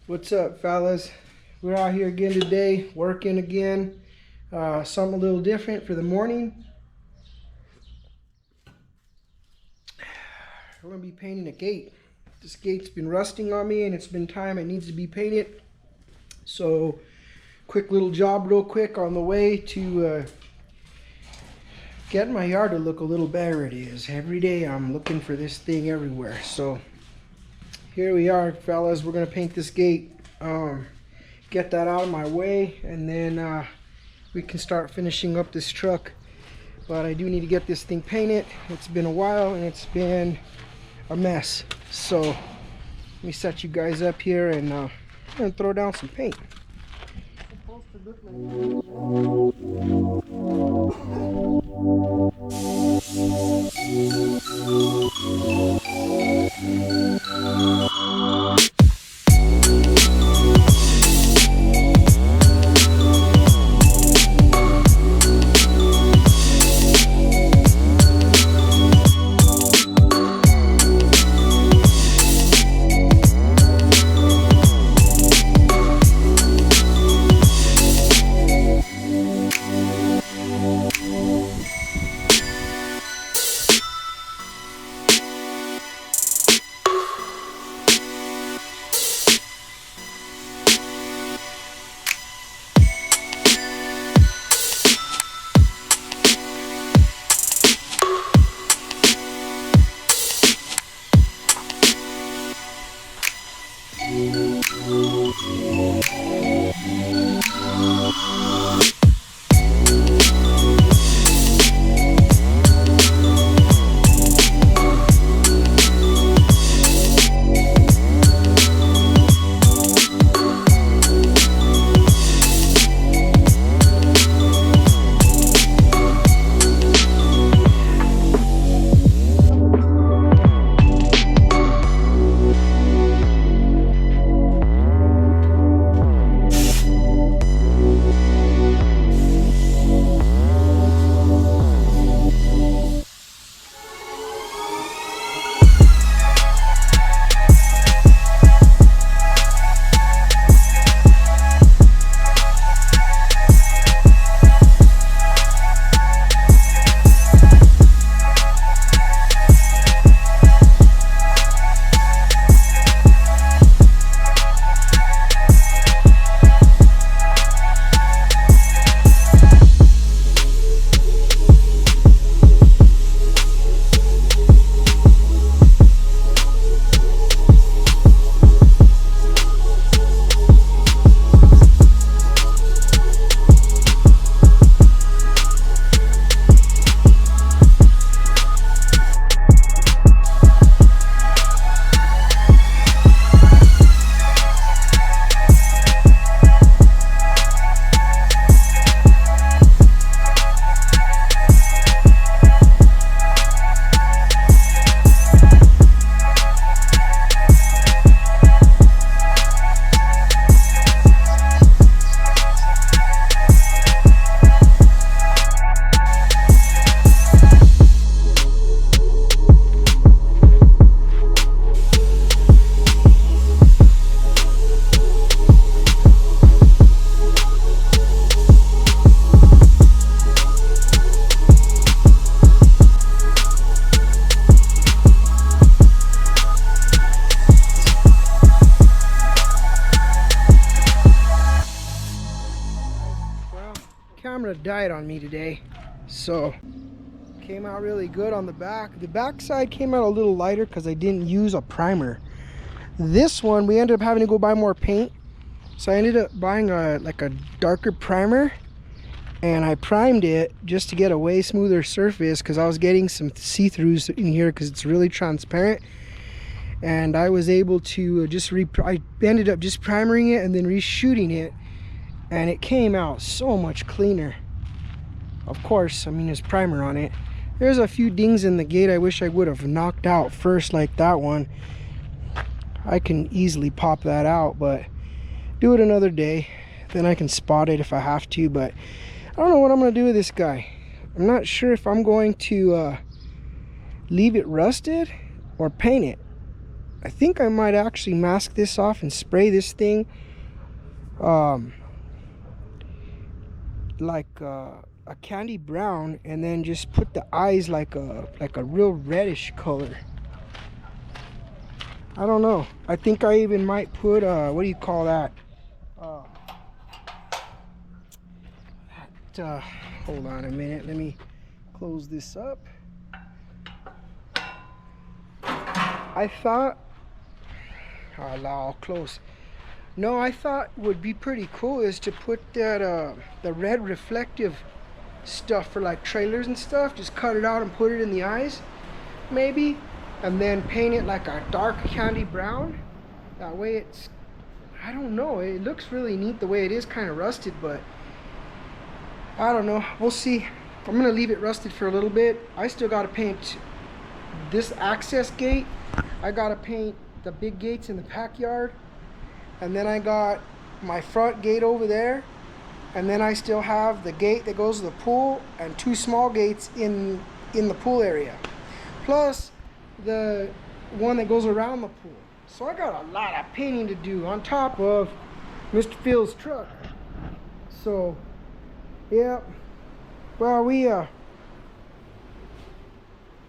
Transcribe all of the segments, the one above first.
What's up, fellas? We're out here again today, working again. Something a little different for the morning. We're gonna be painting a gate. This gate's been rusting on me and it's been time it needs to be painted. So, quick little job real quick on the way to get my yard to look a little better. It is. Every day I'm looking for this thing everywhere. So, here we are, fellas. We're gonna paint this gate, get that out of my way, and then we can start finishing up this truck. But I do need to get this thing painted. It's been a while and it's been a mess. So let me set you guys up here and I'm gonna throw down some paint. It's supposed to look camera died on me today, so came out really good on the back. The back side came out a little lighter because I didn't use a primer. This one we ended up having to go buy more paint, so I ended up buying a darker primer, and I primed it just to get a way smoother surface because I was getting some see-throughs in here because it's really transparent. And I was able to I ended up just primering it and then reshooting it, and it came out so much cleaner. Of course, I mean, there's primer on it. There's a few dings in the gate I wish I would have knocked out first, like that one. I can easily pop that out, but do it another day. Then I can spot it if I have to, but I don't know what I'm gonna do with this guy. I'm not sure if I'm going to leave it rusted or paint it. I think I might actually mask this off and spray this thing like a candy brown, and then just put the eyes like a real reddish color. I don't know. I think I even might put what do you call that? Hold on a minute. Let me close this up. I thought, I'll close. No, I thought would be pretty cool is to put that the red reflective stuff for like trailers and stuff. Just cut it out and put it in the eyes, maybe, and then paint it like a dark candy brown. That way it's, I don't know, it looks really neat the way it is, kind of rusted, but I don't know. We'll see. I'm gonna leave it rusted for a little bit. I still gotta paint this access gate. I gotta paint the big gates in the backyard, and then I got my front gate over there, and then I still have the gate that goes to the pool and 2 small gates in the pool area, plus the one that goes around the pool. So I got a lot of painting to do on top of Mr. Phil's truck. So yeah, well, we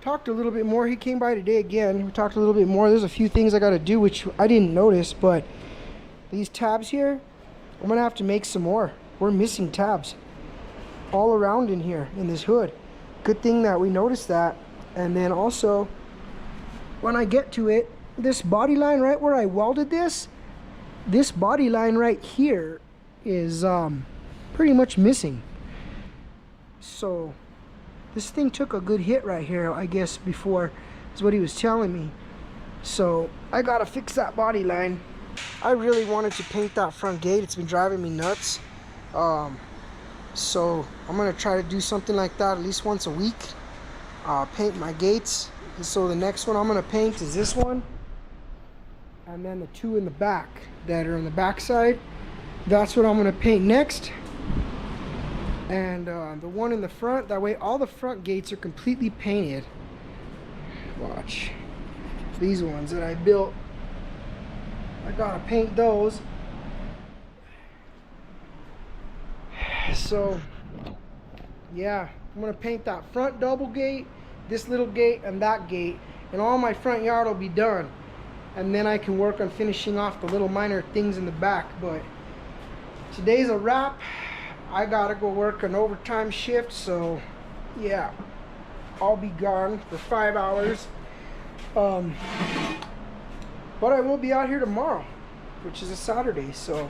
talked a little bit more. He came by today again. We talked a little bit more. There's a few things I got to do which I didn't notice, but these tabs here, I'm gonna have to make some more. We're missing tabs all around in here in this hood. Good thing that we noticed that. And then also, when I get to it, this body line right where I welded this body line right here is pretty much missing. So this thing took a good hit right here, I guess, before, is what he was telling me. So I gotta fix that body line. I really wanted to paint that front gate. It's been driving me nuts. So I'm gonna try to do something like that at least once a week. Paint my gates. And so the next one I'm gonna paint is this one, and then the 2 in the back that are on the back side. That's what I'm gonna paint next. And the one in the front, that way all the front gates are completely painted. Watch. These ones that I built, I gotta paint those. So yeah, I'm gonna paint that front double gate, this little gate, and that gate, and all my front yard will be done. And then I can work on finishing off the little minor things in the back. But today's a wrap. I gotta go work an overtime shift, so yeah, I'll be gone for 5 hours. But I will be out here tomorrow, which is a Saturday, so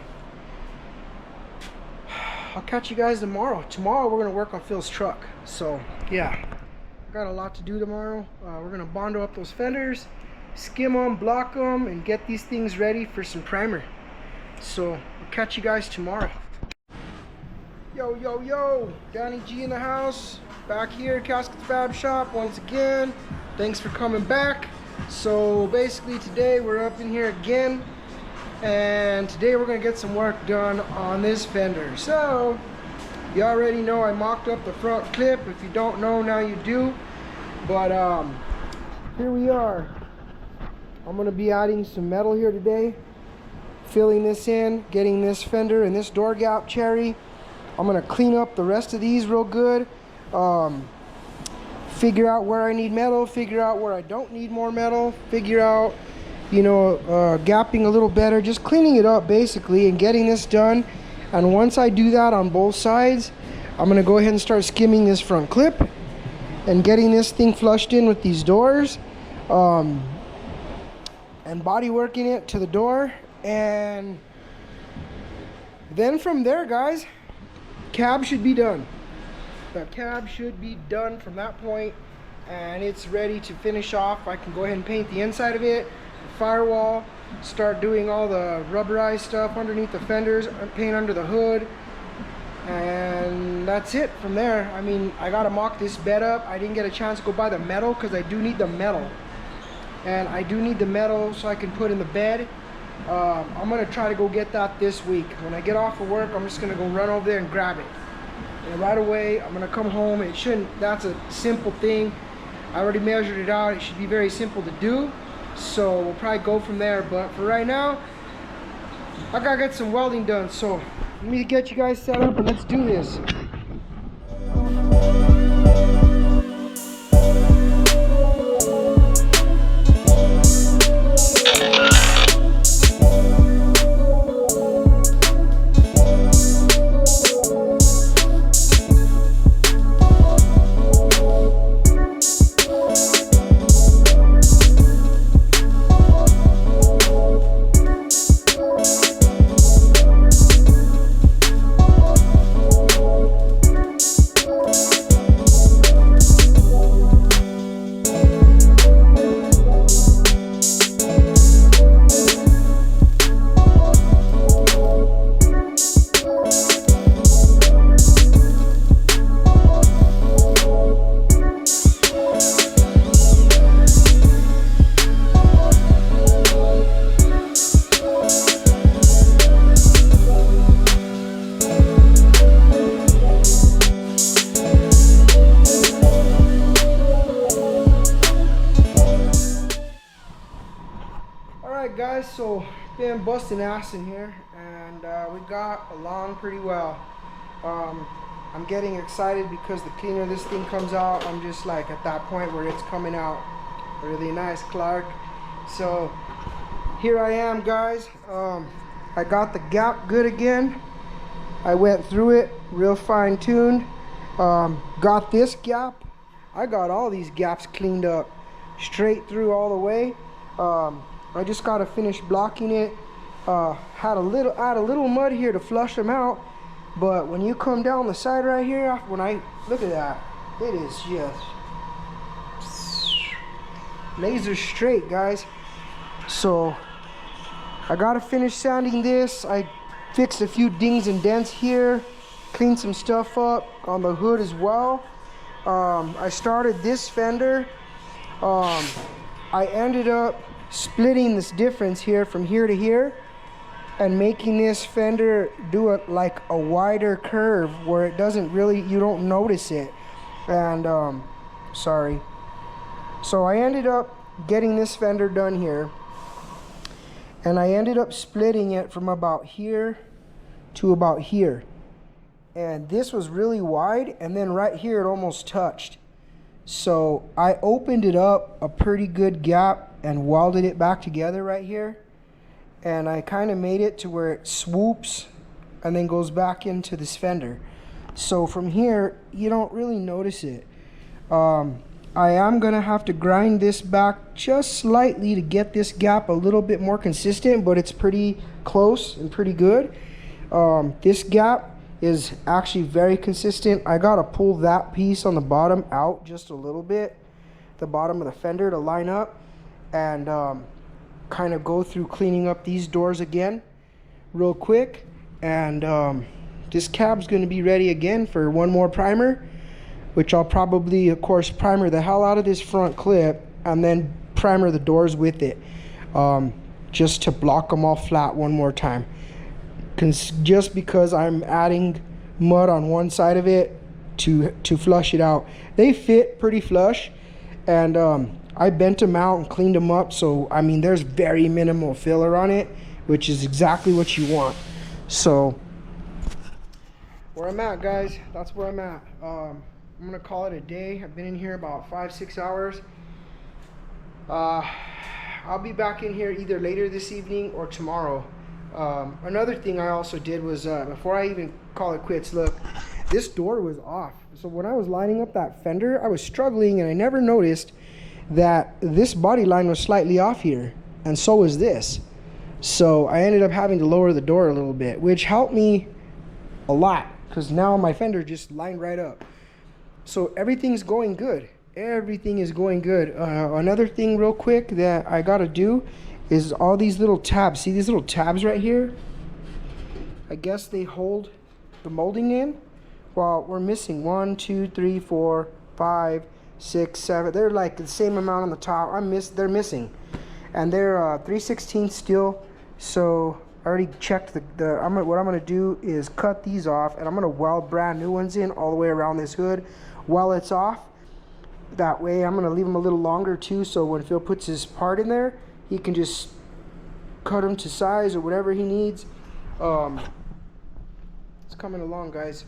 I'll catch you guys tomorrow. Tomorrow we're gonna work on Phil's truck. So yeah, I got a lot to do tomorrow. We're gonna bondo up those fenders, skim them, block them, and get these things ready for some primer. So I'll catch you guys tomorrow. Yo, yo, yo, Danny G in the house, back here at Casket's Fab Shop once again. Thanks for coming back. So basically today we're up in here again, and today we're gonna get some work done on this fender. So you already know I mocked up the front clip. If you don't know, now you do. But here we are. I'm gonna be adding some metal here today, filling this in, getting this fender and this door gap cherry. I'm gonna clean up the rest of these real good, figure out where I need metal, figure out where I don't need more metal, figure out, you know, gapping a little better, just cleaning it up basically and getting this done. And once I do that on both sides, I'm gonna go ahead and start skimming this front clip and getting this thing flushed in with these doors, and body working it to the door. And then from there, guys, cab should be done. The cab should be done from that point, and it's ready to finish off. I can go ahead and paint the inside of it, the firewall, start doing all the rubberized stuff underneath the fenders, paint under the hood, and that's it from there. I mean, I gotta mock this bed up. I didn't get a chance to go buy the metal because I do need the metal, and I do need the metal so I can put in the bed. I'm gonna try to go get that this week. When I get off of work, I'm just gonna go run over there and grab it, and right away I'm gonna come home. That's a simple thing. I already measured it out. It should be very simple to do. So we'll probably go from there, but for right now, I gotta get some welding done. So let me get you guys set up and let's do this. Alright guys, so been busting ass in here, and we got along pretty well. I'm getting excited because the cleaner this thing comes out, I'm just like at that point where it's coming out really nice, Clark. So here I am, guys. I got the gap good again. I went through it real fine-tuned. Got this gap. I got all these gaps cleaned up straight through all the way. I just gotta finish blocking it. Add a little mud here to flush them out, but when you come down the side right here, when I look at that, it is just laser straight, guys. So I gotta finish sanding this. I fixed a few dings and dents here, cleaned some stuff up on the hood as well. I started this fender. I ended up splitting this difference here from here to here and making this fender do it like a wider curve where it doesn't really, you don't notice it. And sorry. So I ended up getting this fender done here, and I ended up splitting it from about here to about here. And this was really wide, and then right here it almost touched. So I opened it up a pretty good gap and welded it back together right here, and I kind of made it to where it swoops and then goes back into this fender. So from here you don't really notice it. I am gonna have to grind this back just slightly to get this gap a little bit more consistent, but it's pretty close and pretty good. This gap is actually very consistent. I gotta pull that piece on the bottom out just a little bit, the bottom of the fender, to line up, and kind of go through cleaning up these doors again real quick. And this cab's going to be ready again for one more primer, which I'll probably, of course, primer the hell out of this front clip and then primer the doors with it, just to block them all flat one more time. Just because I'm adding mud on one side of it to flush it out. They fit pretty flush, and I bent them out and cleaned them up, so I mean there's very minimal filler on it, which is exactly what you want. So where I'm at, guys, that's where I'm at. I'm gonna call it a day. I've been in here about 5-6 hours. I'll be back in here either later this evening or tomorrow. Another thing I also did was, before I even call it quits, look, this door was off. So when I was lining up that fender, I was struggling, and I never noticed that this body line was slightly off here, and so was this. So I ended up having to lower the door a little bit, which helped me a lot, because now my fender just lined right up. So everything's going good. Everything is going good. Another thing real quick that I gotta do is all these little tabs. See these little tabs right here? I guess they hold the molding in. Well, we're missing 1, 2, 3, 4, 5, 6, 7. They're like the same amount on the top. They're missing, and they're 3/16 steel. So I already checked what I'm gonna do is cut these off, and I'm gonna weld brand new ones in all the way around this hood while it's off. That way I'm gonna leave them a little longer too, so when Phil puts his part in there, he can just cut them to size or whatever he needs. It's coming along, guys.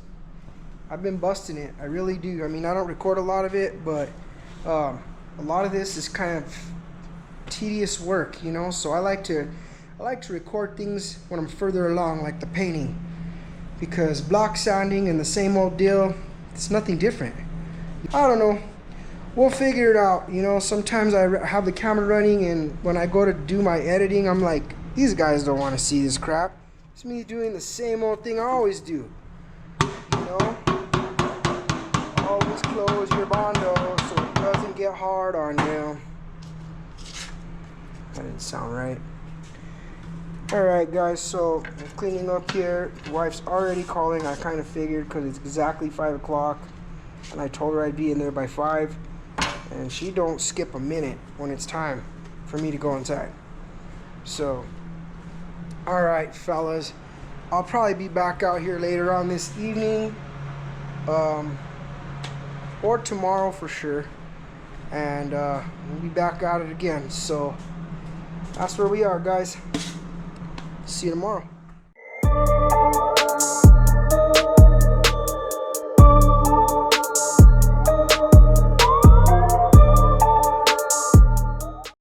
I've been busting it. I really do. I mean, I don't record a lot of it, but a lot of this is kind of tedious work, you know. So I like to record things when I'm further along, like the painting, because block sanding and the same old deal, it's nothing different. I don't know. We'll figure it out, you know. Sometimes I have the camera running, and when I go to do my editing, I'm like, these guys don't want to see this crap. It's me doing the same old thing I always do, you know. Always close your bondo so it doesn't get hard on you. That didn't sound right. Alright guys, so I'm cleaning up here. The wife's already calling. I kind of figured, because it's exactly 5 o'clock, and I told her I'd be in there by 5, and she don't skip a minute when it's time for me to go inside. So alright fellas, I'll probably be back out here later on this evening, or tomorrow for sure, and we'll be back at it again. So that's where we are, guys. See you tomorrow.